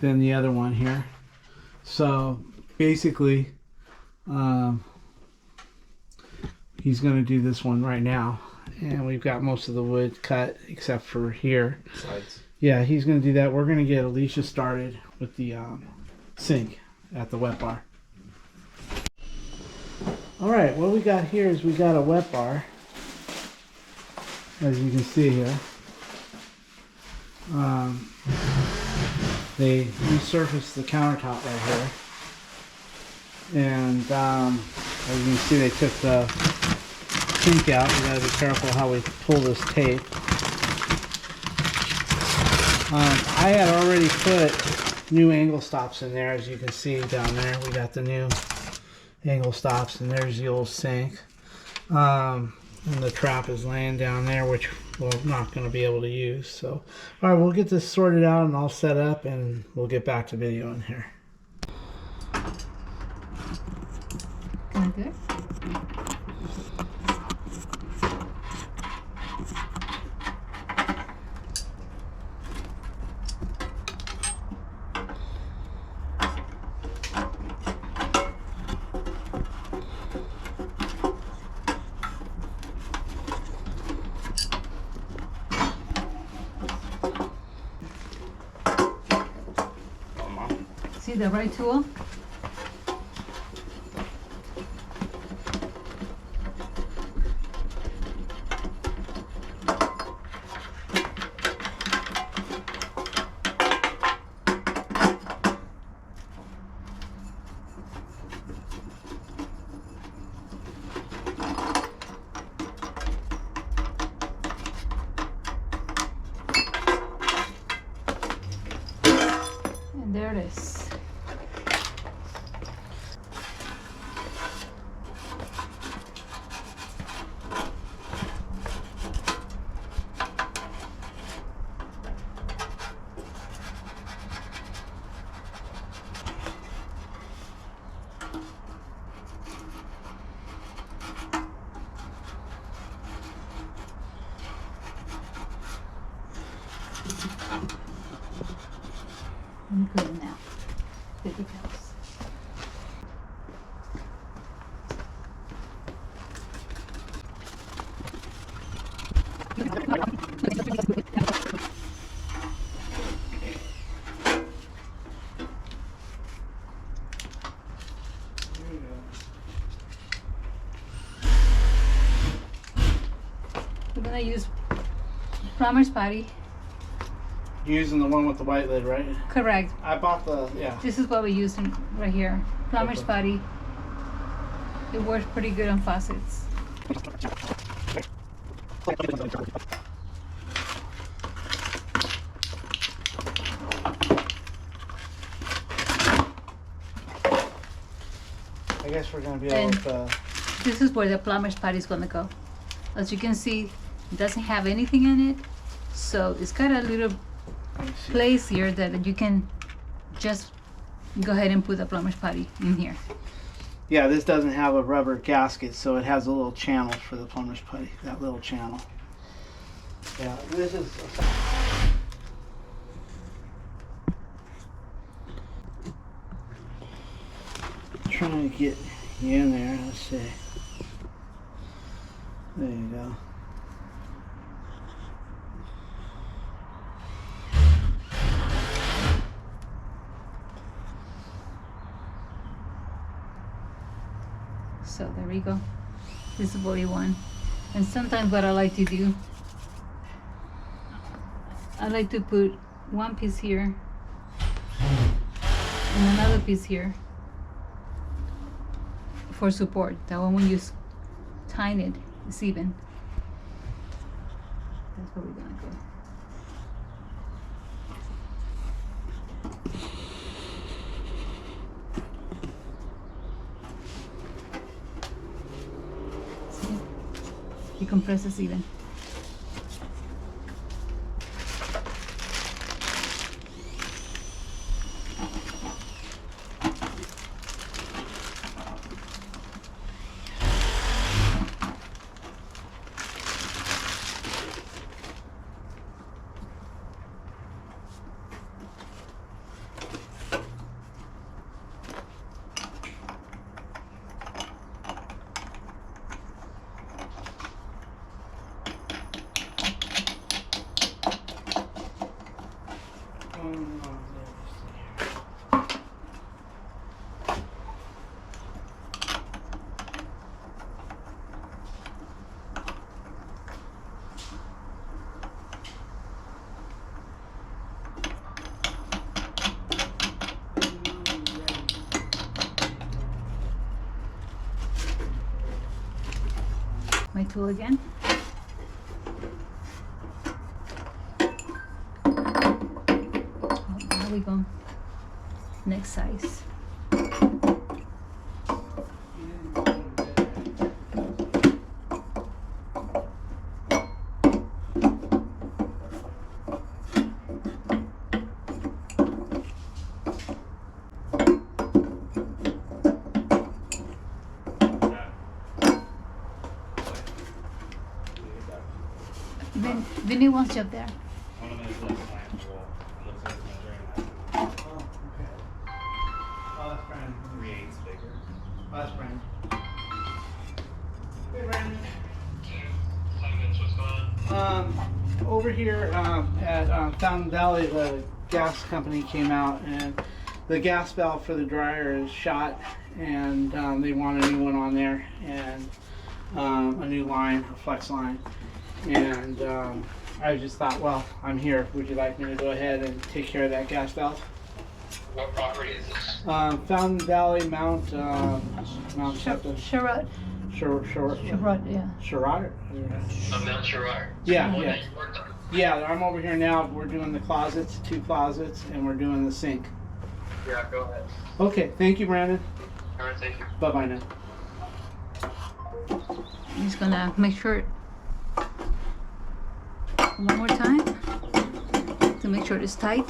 the other one here. So basically, he's going to do this one right now. And we've got most of the wood cut except for here. Sides. Yeah, he's going to do that. We're going to get Alicia started with the sink at the wet bar. All right, what we got here is we got a wet bar, as you can see here. They resurfaced the countertop right here, and as you can see, they took the sink out. We gotta be careful how we pull this tape. I had already put new angle stops in there, as you can see down there. We got the new angle stops, and there's the old sink. And the trap is laying down there, which we're not going to be able to use. So, all right, we'll get this sorted out and all set up, and we'll get back to videoing here. good. See the right tool? And there it is. I'm good now. Good details. We're gonna use plumber's putty. You're using the one with the white lid, right? Correct. I bought the, yeah. This is what we use right here. Plumber's putty. It works pretty good on faucets. I guess we're gonna be able And to. this is where the plumber's putty is gonna go. As you can see, it doesn't have anything in it, so it's got a little Let me see. place here that you can just go ahead and put the plumber's putty in here. Yeah, this doesn't have a rubber gasket, so it has a little channel for the plumber's putty. That little channel. Yeah, this is. Trying to get you in there. Let's see. There you go. So there we go. This is what we want. And sometimes what I like to do, I like to put one piece here and another piece here for support. That one when you tighten it, it's even. That's where we're gonna go. See? He compresses even. My tool again. Oh, there we go. Next size. need one's up there. One of them is like behind the wall. Looks like it's measuring Oh, okay. Oh, that's Brandon. 3/8 bigger. Oh, that's Brandon. Hey, Brandon. What's going on? Over here at Fountain Valley, the gas company came out and the gas valve for the dryer is shot, and they want a new one on there, and a new line, a flex line. And I just thought, well, I'm here. Would you like me to go ahead and take care of that gas valve? What property is this? Fountain Valley, Mount something. Sherrod. Sherrod, yeah. Sherrod? Mount Sherrard. Yeah, The one yeah. that you worked on. Yeah, I'm over here now. We're doing the closets, 2 closets, and we're doing the sink. Yeah, go ahead. Okay, thank you, Brandon. All right, thank you. Bye-bye now. I'm just gonna make sure one more time to make sure it's tight.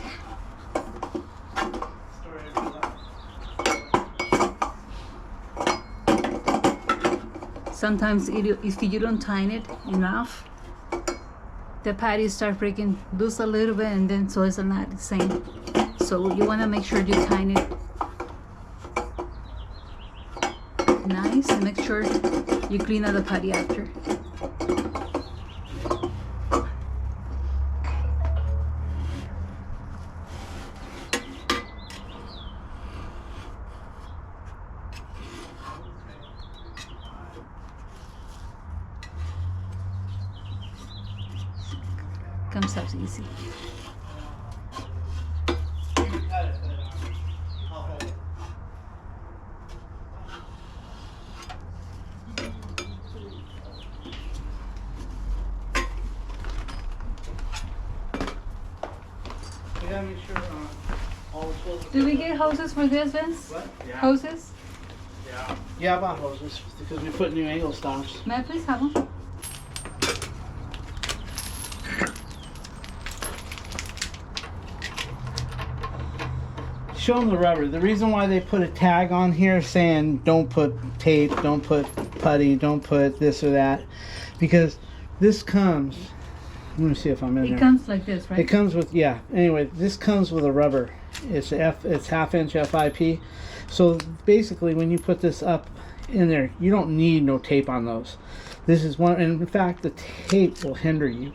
Sometimes if you don't tighten it enough, the patties start breaking loose a little bit, and then so it's not the same. So you want to make sure you tighten it nice, and make sure you clean out the patty after. Comes up easy. We gotta make sure all the tools. Do we get hoses for this, Vince? What? Yeah. Hoses? Yeah, I bought hoses because we put new angle stops. May I please have them? Show them the rubber. The reason why they put a tag on here saying don't put tape, don't put putty, don't put this or that, because this comes. Let me see if I'm in there. It comes like this, right? It comes with, yeah. Anyway, this comes with a rubber. It's it's 1/2 inch FIP. So basically, when you put this up in there, you don't need no tape on those. This is one, and in fact, the tape will hinder you.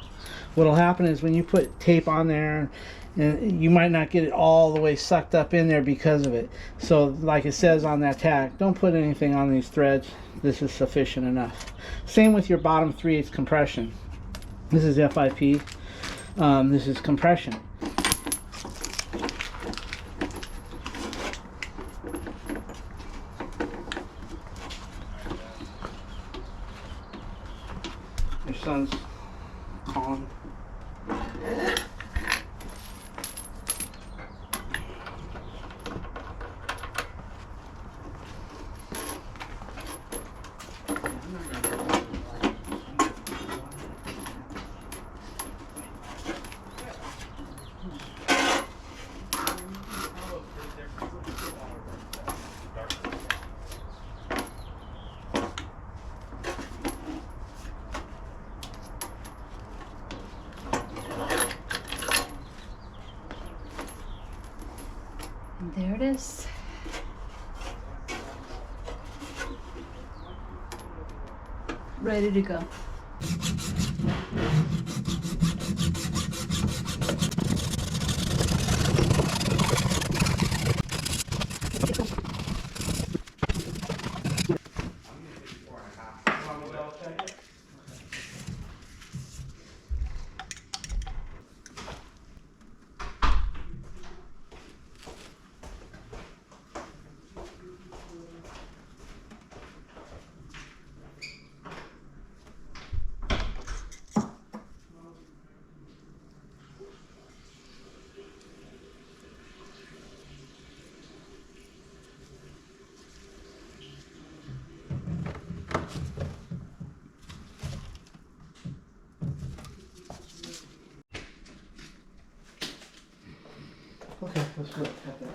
What'll happen is when you put tape on there, and you might not get it all the way sucked up in there because of it. So, like it says on that tag, don't put anything on these threads. This is sufficient enough. Same with your bottom 3/8 compression. This is FIP. This is compression. Your son's calling. There it is. Ready to go. Okay, let's go cut that.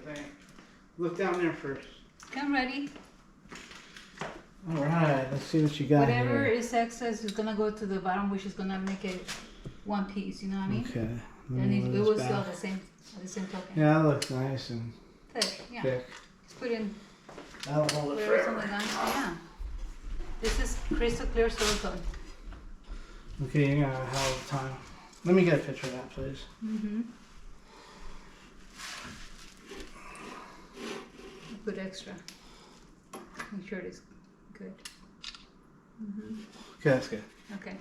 everything. Look down there first. Come ready. All right, let's see what you got Whatever here. is excess is gonna go to the bottom, which is gonna make it one piece. You know what I mean? Okay. And it Move will this still back. the same, at the same token. Yeah, that looks nice and Thick. Yeah. thick. Just put in That'll hold it whatever's on forever. the gun. Yeah. This is crystal clear silicone. Okay, you got a hell of a time. Let me get a picture of that, please. Mm-hmm. Put extra. Make sure it's good. Mm-hmm. Okay, that's good. Okay.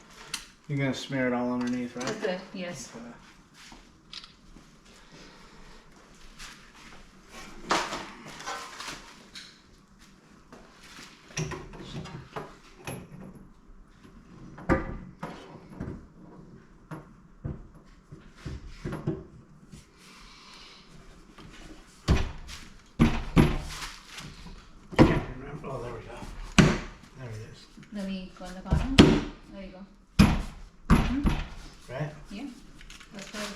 You're gonna smear it all underneath, right? That's good. Yes. Okay. Can't remember. Oh, there we go. There it is. Let me go on the bottom. There you go. Right? Yeah. That's right.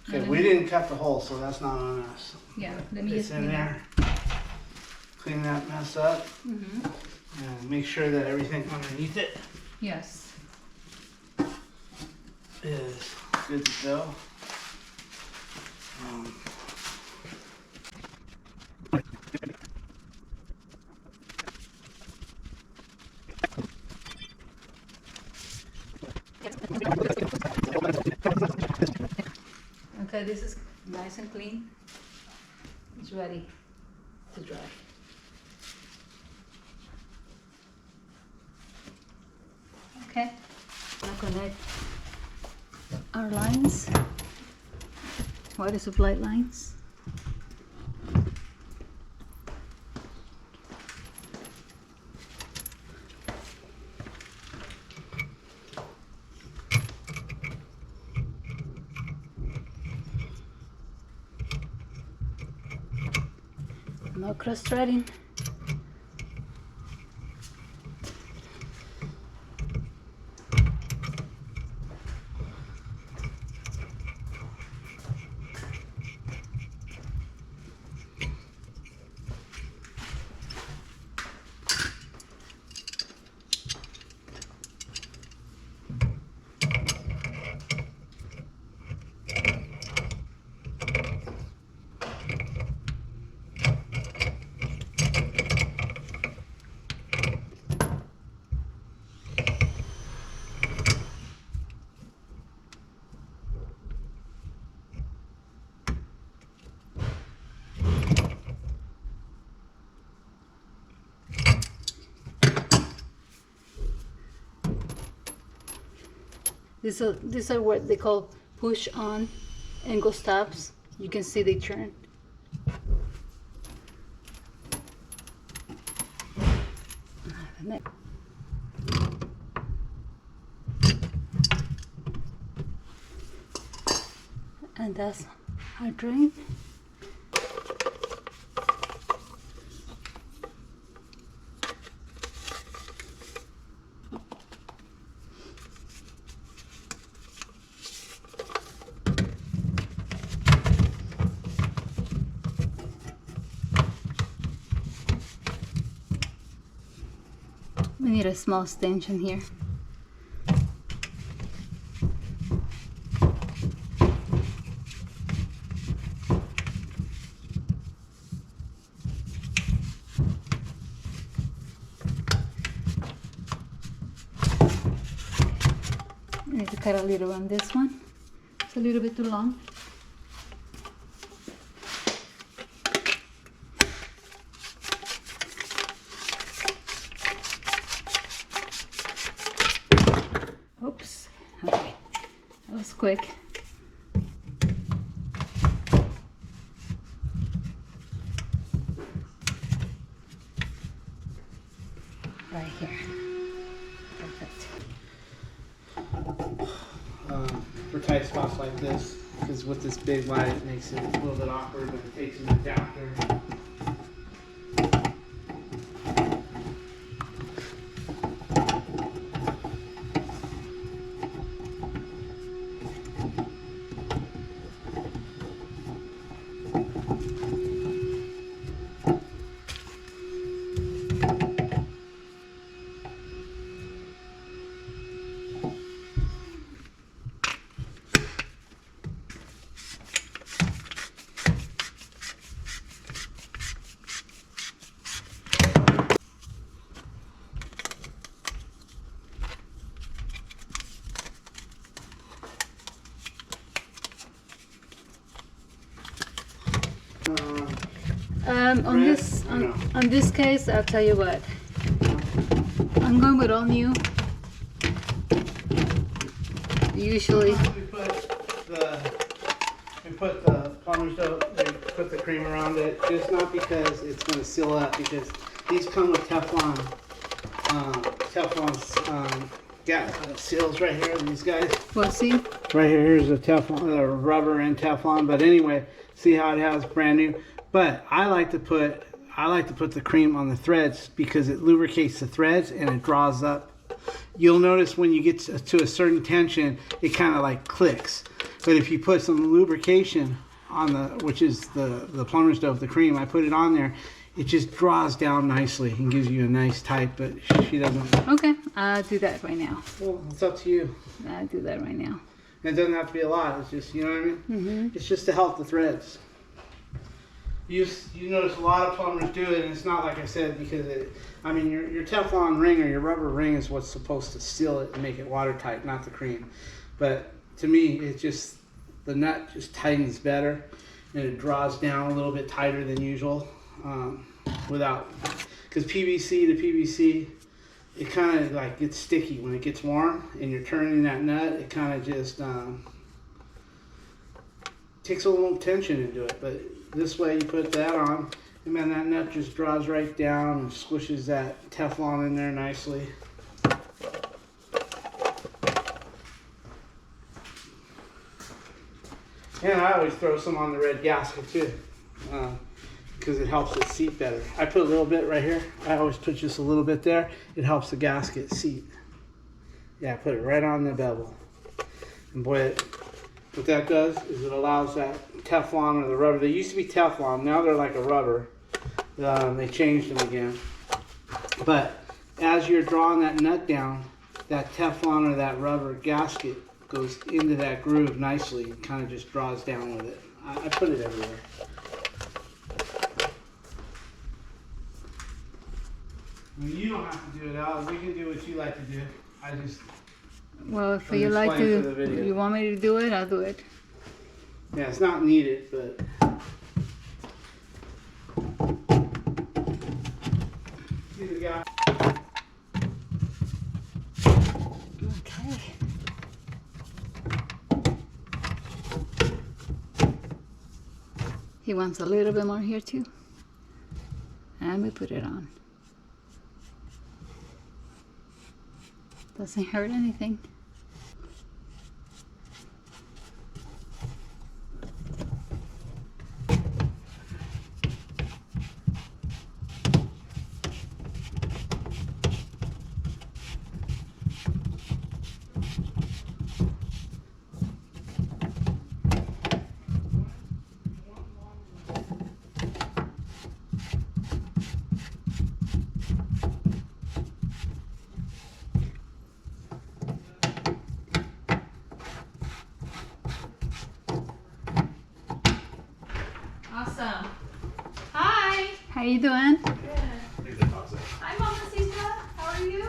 Okay, we didn't cut the hole, so that's not on us. Yeah. Let me It's just in clean there. Clean that mess up Mm-hmm. and make sure that everything underneath it Yes. is good to go. Okay, this is nice and clean. It's ready to dry. Okay, now connect our lines, water supply lines. No cross threading. These are what they call push on angle stops. You can see they turn. And that's our drain. We need a small extension here. I need to cut a little on this one. It's a little bit too long. Oops. Okay. That was quick. Right here. Perfect. For tight spots like this, because with this big light it makes it a little bit awkward, but it takes an adapter. on thread, this you know. on this case, I'll tell you what. I'm going with all new. Usually, we put the plumber's dough, we put the cream around it, just not because it's going to seal up, because these come with Teflon seals right here, these guys. we'll see. Right here, here's a Teflon, rubber and Teflon, but anyway, see how it has brand new. But I like to put the cream on the threads because it lubricates the threads and it draws up. You'll notice when you get to a certain tension, it kind of like clicks. But if you put some lubrication on which is the plumber's dough, the cream, I put it on there, it just draws down nicely and gives you a nice tight, but she doesn't. Okay, I'll do that right now. Well, it's up to you. I'll do that right now. And it doesn't have to be a lot. It's just, you know what I mean? Mm-hmm. It's just to help the threads. You notice a lot of plumbers do it, and it's not like I said because your Teflon ring or your rubber ring is what's supposed to seal it and make it watertight, not the cream. But to me, it's just the nut just tightens better, and it draws down a little bit tighter than usual, because PVC to PVC, it kind of like gets sticky when it gets warm, and you're turning that nut. It kind of just takes a little tension into it, but this way you put that on, and then that nut just draws right down and squishes that Teflon in there nicely. And I always throw some on the red gasket too, because it helps it seat better. I put a little bit right here. I always put just a little bit there. It helps the gasket seat. Yeah, put it right on the bevel. And boy, what that does is it allows that Teflon or the rubber. They used to be Teflon, now they're like a rubber. They changed them again. But as you're drawing that nut down, that Teflon or that rubber gasket goes into that groove nicely and kind of just draws down with it. I put it everywhere. You don't have to do it, Alex. You can do what you like to do. Well, if I'm you like explaining for the to, video. you want me to do it, I'll do it. Yeah, it's not needed, but see the guy. Okay. He wants a little bit more here too. And we put it on. Doesn't hurt anything. Awesome. Hi. How you doing? Good. Hi, Mamacita. How are you?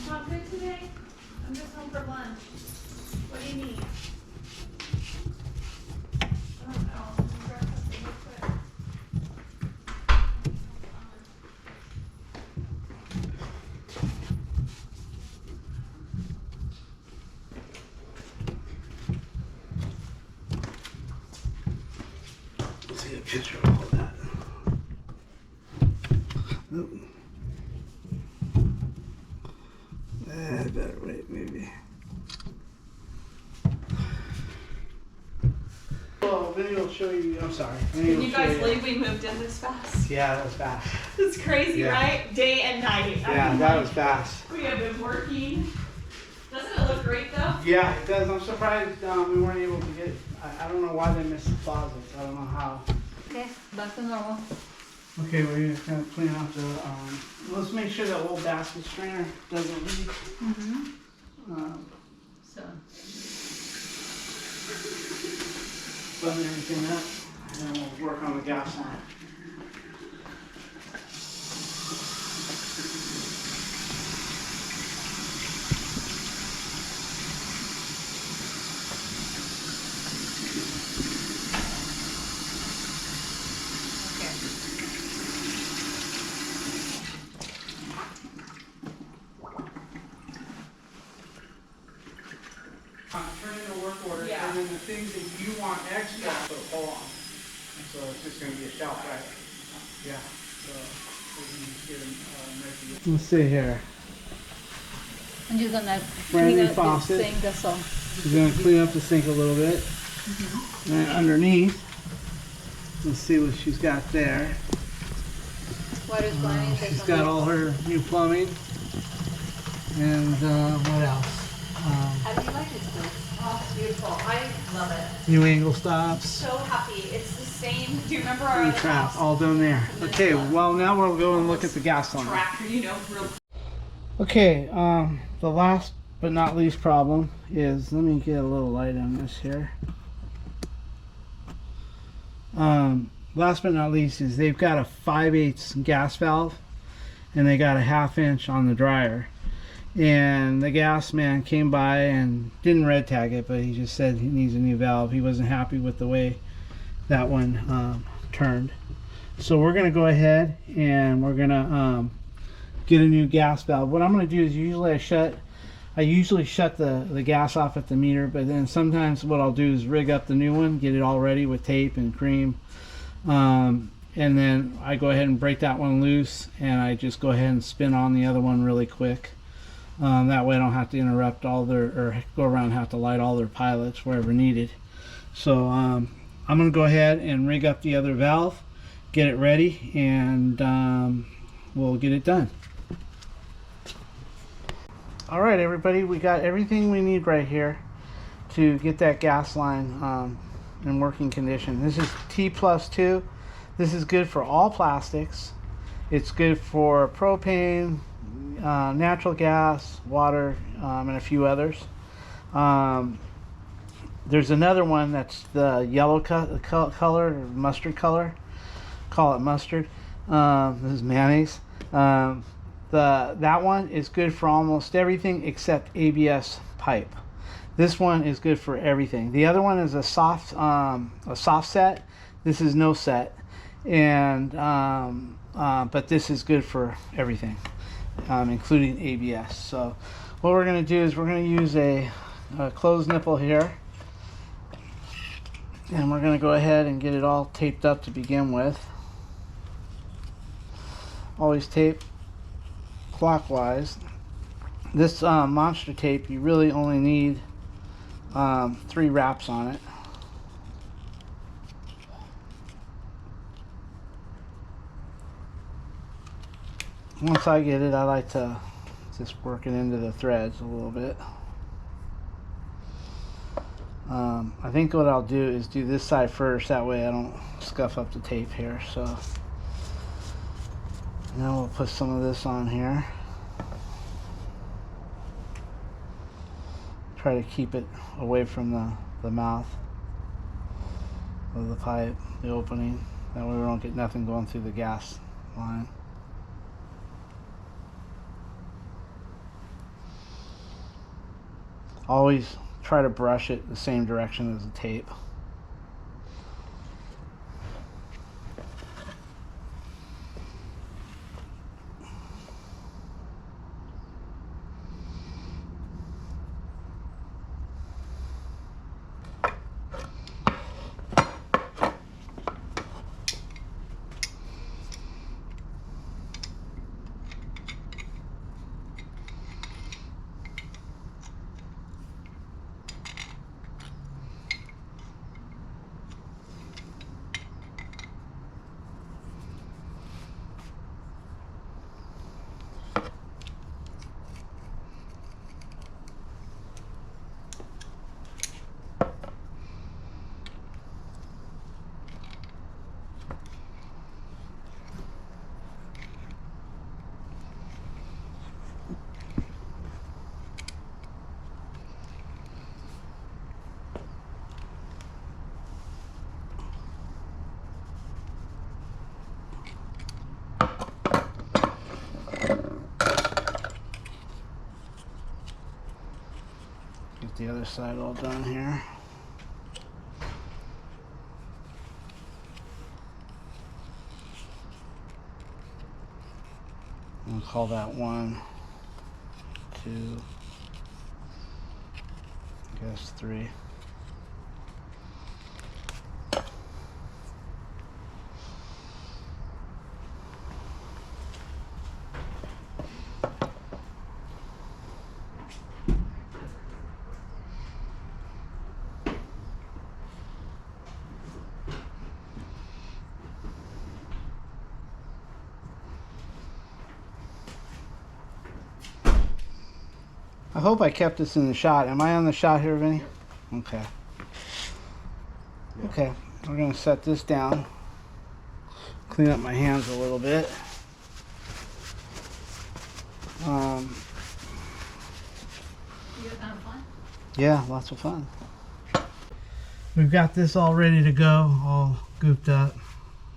Not good today? I'm just home for lunch. What do you need? I don't know. Grab something real quick. Let's see a picture of all that. Oh. I better wait, maybe. Well, maybe I'll show you. I'm sorry. Can you guys believe we moved in this fast? Yeah, that was fast. It's crazy, Yeah. right? Day and night. Yeah, that was fast. We have been working. Doesn't it look great though? Yeah, it does. I'm surprised we weren't able to get. I don't know why they missed the closets. I don't know how. Okay, back to normal. Okay, we're just gonna clean out the. Let's make sure that old basket strainer doesn't leak. Mm-hmm. So, Button everything up, and then we'll work on the gas line. order, Yeah. and then the things that you want extra, put a pull on. And so it's just gonna be a shelf, right? Yeah. So we can just get them Let's see here. I'm just gonna Brand clean new up the faucet. sink, that's all. We're gonna clean up the sink a little bit. And underneath, let's see what she's got there. Water's running. She's got all her new plumbing. And what else? How do you like this place? Oh, it's beautiful. I love it. New angle stops. So happy. It's the same. Do you remember our New other trap, house? all done there. Okay, well now we'll go and look at the gas line. Tractor, you know, real. Okay, the last but not least problem is, let me get a little light on this here. Last but not least is they've got a 5/8 gas valve and they got a 1/2 inch on the dryer. And the gas man came by and didn't red tag it, but he just said he needs a new valve. He wasn't happy with the way that one turned. So we're gonna go ahead and we're gonna get a new gas valve. What I'm gonna do is I usually shut the gas off at the meter, but then sometimes what I'll do is rig up the new one, get it all ready with tape and cream. And then I go ahead and break that one loose and I just go ahead and spin on the other one really quick. That way I don't have to interrupt or go around and have to light all their pilots wherever needed. So I'm going to go ahead and rig up the other valve, get it ready, and we'll get it done. Alright everybody, we got everything we need right here to get that gas line in working condition. This is T+2. This is good for all plastics. It's good for propane, natural gas, water, and a few others. There's another one that's the yellow color, mustard color. Call it mustard. This is mayonnaise. That one is good for almost everything except ABS pipe. This one is good for everything. The other one is a soft set. This is no set, and but this is good for everything, including ABS. So what we're going to do is we're going to use a closed nipple here, and we're going to go ahead and get it all taped up to begin with. Always tape clockwise. This monster tape, you really only need 3 wraps on it. Once I get it, I like to just work it into the threads a little bit. I think what I'll do is do this side first, that way I don't scuff up the tape here. So now we'll put some of this on here. Try to keep it away from the mouth of the pipe, the opening. That way we don't get nothing going through the gas line. Always try to brush it the same direction as the tape. Get the other side all done here. We'll call that 1, 2, I guess 3. I hope I kept this in the shot. Am I on the shot here, Vinny? Okay. Okay, we're gonna set this down. Clean up my hands a little bit. You have fun? Yeah, lots of fun. We've got this all ready to go, all gooped up,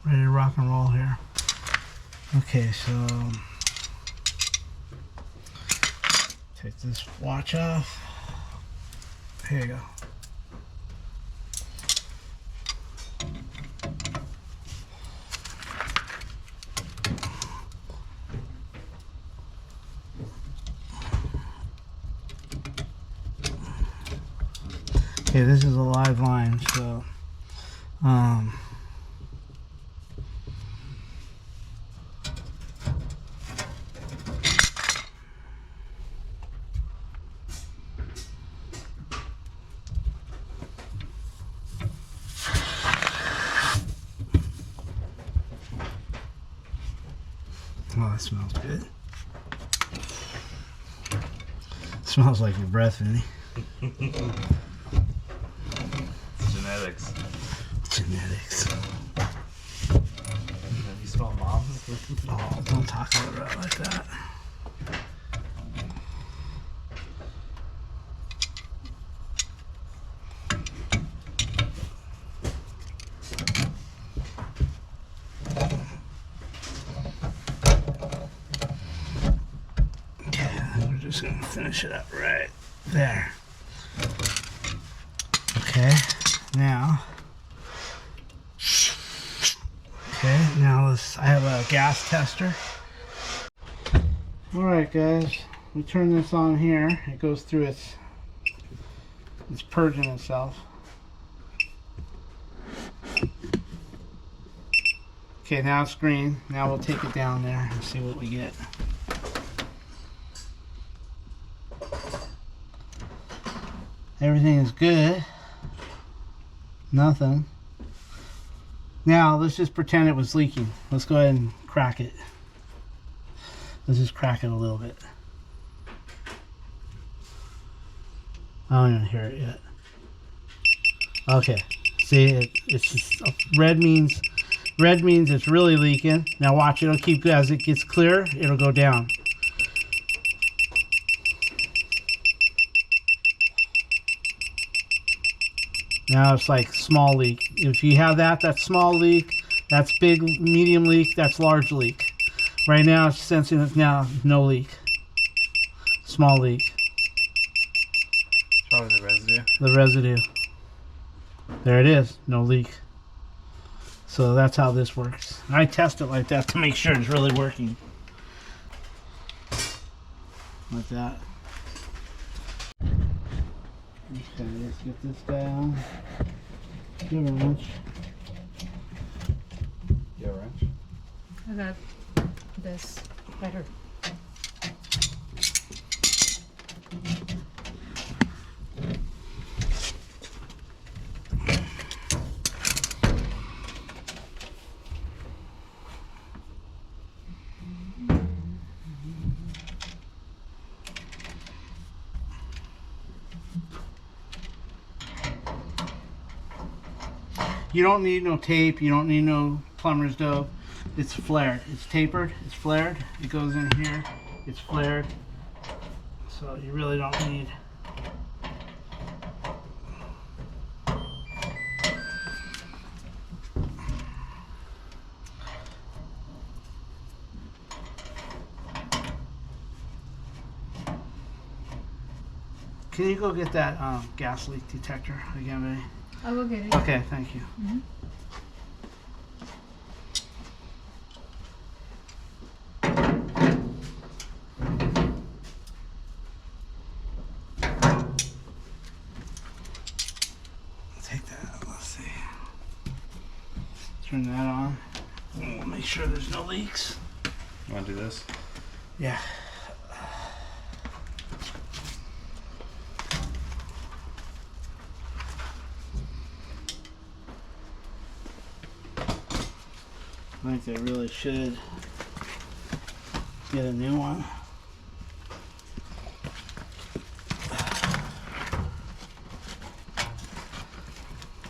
ready to rock and roll here. Okay, so take this watch off. Here you go. Okay, this is a live line, so oh, that smells good. Smells like your breath, Vinny. Genetics. Genetics. You smell mom's? Oh, don't talk about it like that. Okay, we're just gonna finish it up right there. Okay, now. Okay, now let's. I have a gas tester. All right, guys, we turn this on here. It goes through it's purging itself. Okay, now it's green. Now we'll take it down there and see what we get. Everything is good. Nothing. Now let's just pretend it was leaking. Let's go ahead and crack it. Let's just crack it a little bit. I don't even hear it yet. Okay. See, it's just, red means it's really leaking. Now watch, it'll keep, as it gets clear, it'll go down. Now it's like small leak. If you have that, that's small leak. That's big, medium leak. That's large leak. Right now it's sensing it's now no leak. Small leak. Probably the residue. The residue. There it is. No leak. So that's how this works. I test it like that to make sure it's really working. Like that. Okay, let's get this down. Give it a wrench. You have a wrench? I got this better. You don't need no tape. You don't need no plumber's dough. It's flared. It's tapered. It's flared. It goes in here. It's flared. So you really don't need. Can you go get that gas leak detector again, Vinny? I will get it. Okay, thank you. Mhm. Take that. Let's see. Turn that on. And we'll make sure there's no leaks. You want to do this? Yeah. I think they really should get a new one.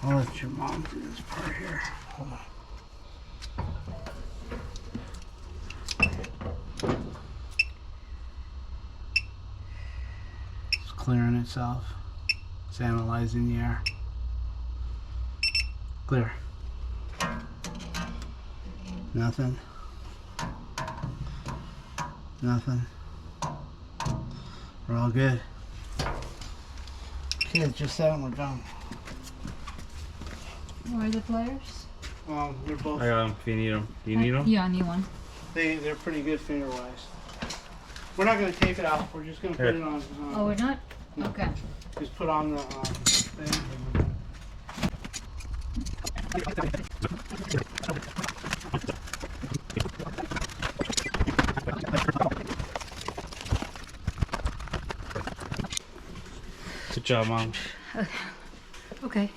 I'll let your mom do this part here. Hold on. It's clearing itself. It's analyzing the air. Clear. Nothing. Nothing. We're all good. Okay, it's just that and we're done. Where are the pliers? They're both. I got them if you need them. Do you need them? Yeah, I need one. They're pretty good finger wise. We're not gonna tape it out. We're just gonna put Here. it on. Oh, we're not? No. Okay. Just put on the thing. Good job, Mom. Okay.